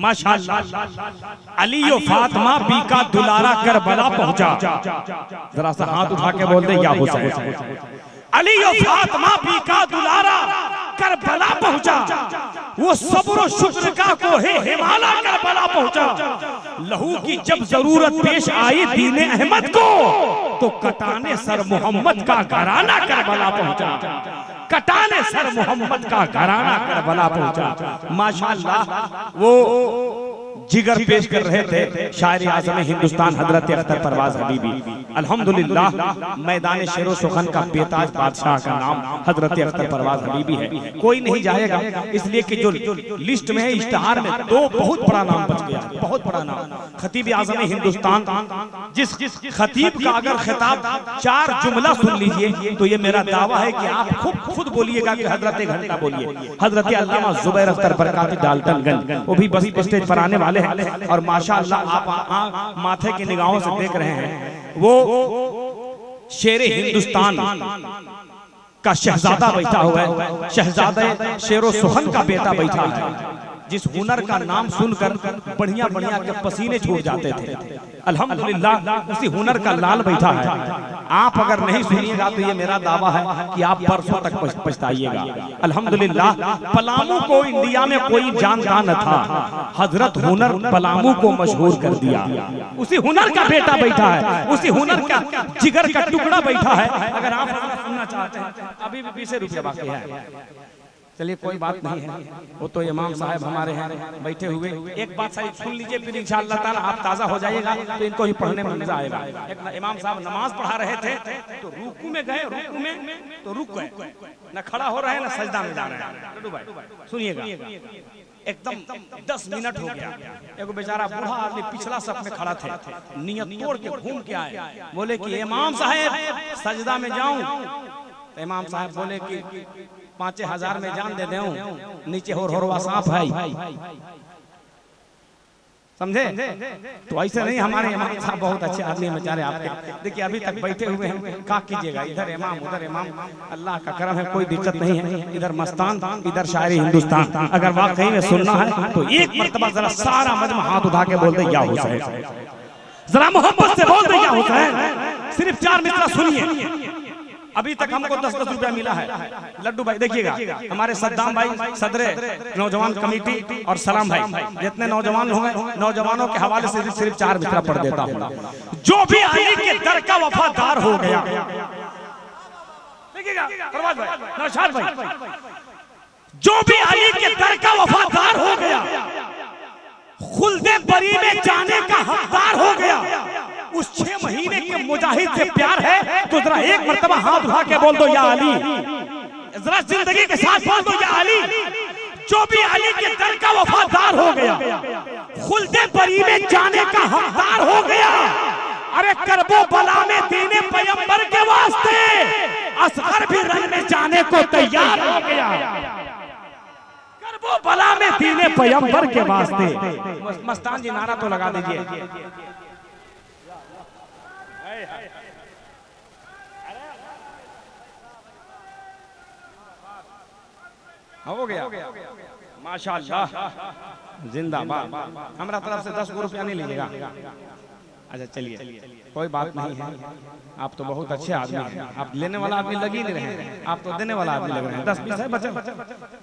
माशाअल्लाह अली और फातिमा बीका दुलारा करबला पहुंचा। जरा सा हाथ उठा के बोल दे या हुसैन। अली और फातिमा बीका दुलारा करबला पहुंचा। वो सब्र शुक्र का कोहे हिमालय करबला पहुंचा। लहू की जब जरूरत पेश आई दीने अहमद को, तो कटाने सर मोहम्मद का घराना करबला पहुंचा। कटाने सर मोहम्मद का घराना करबला पहुंचा। माशाअल्लाह वो जिगर पेश कर रहे थे शायर आज़म हिंदुस्तान हजरत अख्तर परवाज हबीबी। अल्हम्दुलिल्लाह मैदान शेरो सुखन का बेताज बादशाह का नाम हजरत अख्तर परवाज हबीबी है। कोई नहीं जाएगा इसलिए कि जो लिस्ट में है इश्तिहार में दो बहुत बड़ा नाम बच गया, बहुत बड़ा नाम खतीब आज़म हिंदुस्तान। जिस खतीब का अगर खिताब 4 जुमला सुन लीजिए तो ये मेरा दावा है कि आप खुद बोलिएगा कि हजरत घंटा बोलिए। हजरत अल्लामा जुबैर अख्तर बरकाती डाल्टनगंज, वो भी बस स्टेज पर आने वाले हैं। और माशाअल्लाह आप माथे की निगाहों से देख रहे हैं वो शेरे हिंदुस्तान का शहजादा बैठा हुआ है। शहजादा शेरो सुखन का बेटा बैठा है, जिस हुनर का नाम सुनकर बढ़िया बढ़िया के पसीने छूट जाते थे। अल्हम्दुलिल्लाह उसी हुनर का लाल बैठा है। आप अगर नहीं सुनिएगा तो ये मेरा दावा है कि आप परसों तक पछताइएगा। अल्हम्दुलिल्लाह पलामू को इंडिया में कोई जानता न था, हजरत हुनर पलामू को मशहूर कर दिया। उसी हुनर का बेटा बैठा है, उसी हुनर का जिगर का टुकड़ा बैठा है। अगर आप सुनना चाहते हैं अभी भी 20 रुपया बाकी है, चलिए कोई बात नहीं है, वो तो इमाम साहब हमारे हैं बैठे हुए। एक बात साहब सुन लीजिए, फिर इंशाअल्लाह ताला आप ताज़ा हो जाइएगा तो इनको ही पढ़ने में मजा आएगा। एक इमाम साहब नमाज पढ़ा रहे थे तो रुकू में गए, रुकू में तो रुक गए, न खड़ा हो रहे हैं न सजदा में जा रहे हैं। लड्डू भाई सुनिएगा, एकदम 10 मिनट हो गया। एगो बेचारा बूढ़ा आदमी पिछला सफ में खड़ा थे, नियत तोड़ के घूम के आए, बोले कि इमाम साहब सजदा में जाऊं। इमाम साहब बोले कि 5,000 में जान दे दूं, नीचे होरवा सांप है, समझे? तो ऐसे नहीं, हमारे इमाम साहब बहुत अच्छे आदमी हैं बेचारे आपके। देखिए अभी तक बैठे हुए हैं, क्या कीजिएगा, इधर इमाम उधर इमाम, अल्लाह का करम है, कोई दिक्कत नहीं है। इधर मस्तान इधर शायरी हिंदुस्तान। अगर वाकई में सुनना है तो एक मर्तबा जरा सारा मजमा हाथ उठा के बोल दे या हुसैन, जरा मोहब्बत से बोल दे या हुसैन। सिर्फ 4 मिसरा सुनिए। अभी तक हमको 10-10 रुपया मिला है। लड्डू भाई देखिएगा, हमारे सद्दाम भाई सदरे नौजवान कमेटी और सलाम भाई जितने नौजवान होंगे, नौजवानों के हवाले से सिर्फ 4 मिसरा पढ़ देता हूँ। जो भी अली के दर का वफादार हो गया, देखिएगा परवाज भाई, नौशाद भाई, जो भी अली के दर का वफादार हो गया, खुल्दे बरी में जाने का हकदार हो गया, उस 6 महीने के मुजाहिद से प्यार है तो जरा एक मर्तबा हाथ उठा के बोल दो या अली। जरा जिंदगी के साथ बोल दो या अली। जो भी अली के दर का वफादार हो गया, खुल्दे बरी में जाने का हकदार हो गया, अरे करबो बला में दीने पैगंबर के वास्ते असगर भी रंग में जाने को तैयार हो गया। करबो बला में दीने पैगंबर के वास्ते। मस्तान जी नारा तो लगा दीजिए। हो गया माशाअल्लाह, जिंदाबाद। हमारा तरफ से 10 रुपया नहीं लीजिएगा। अच्छा चलिए कोई बात नहीं है, आप तो बहुत अच्छे आदमी हैं। आप लेने वाला आदमी लग ही नहीं रहे हैं, आप तो देने वाला आदमी लग रहे हैं। 10-20 है बचा,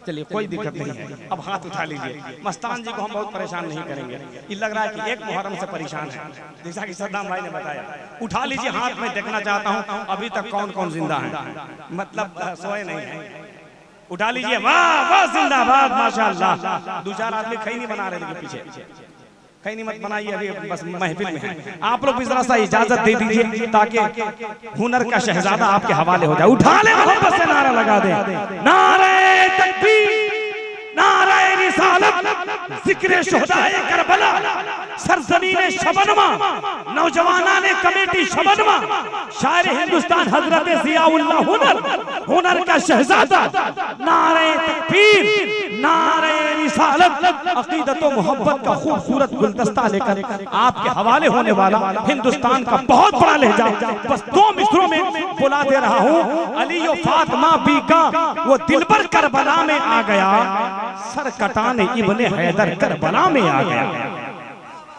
चलिए कोई दिक्कत नहीं है। अब हाथ उठा लीजिए। मस्तान जी को हम बहुत परेशान नहीं करेंगे। ये लग रहा है कि एक मुहर्रम से परेशान है, जैसा कि सद्दाम भाई ने बताया। उठा लीजिए हाथ में, देखना चाहता हूँ अभी तक कौन कौन जिंदा है, मतलब सोए नहीं है। उठा लीजिए, वाह वाह जिंदाबाद माशाअल्लाह। 2-4 आदमी खैनी बना रहे थे पीछे, खैनी मत बनाइए, अभी बस महफिल में है। आप लोग भी जरा सा इजाजत दे दीजिए ताकि हुनर का शहजादा आपके हवाले हो जाए। उठा ले, मोहब्बत से नारा लगा दे, नारे तकबीर, नारे रिसालत, जिक्र शुहदाए करबला, सरजमीन शबनमा, नौजवाना ने कमेटी शबनमा, शायर हिंदुस्तान हजरत जियाउल्लाह हुनर, हुनर का शहजादा, नारे तकबीर, नारे रिसालत अकीदत व मोहब्बत का खूबसूरत गुलदस्ता लेकर आपके हवाले होने वाला हिंदुस्तान का बहुत बड़ा लहजा बस 2 मिसरों में बुला दे रहा हूँ। अली और फातिमा बीका वो दिलबर करबला में आ गया, सर कटाने इब्ने हैदर करबला में आ गया।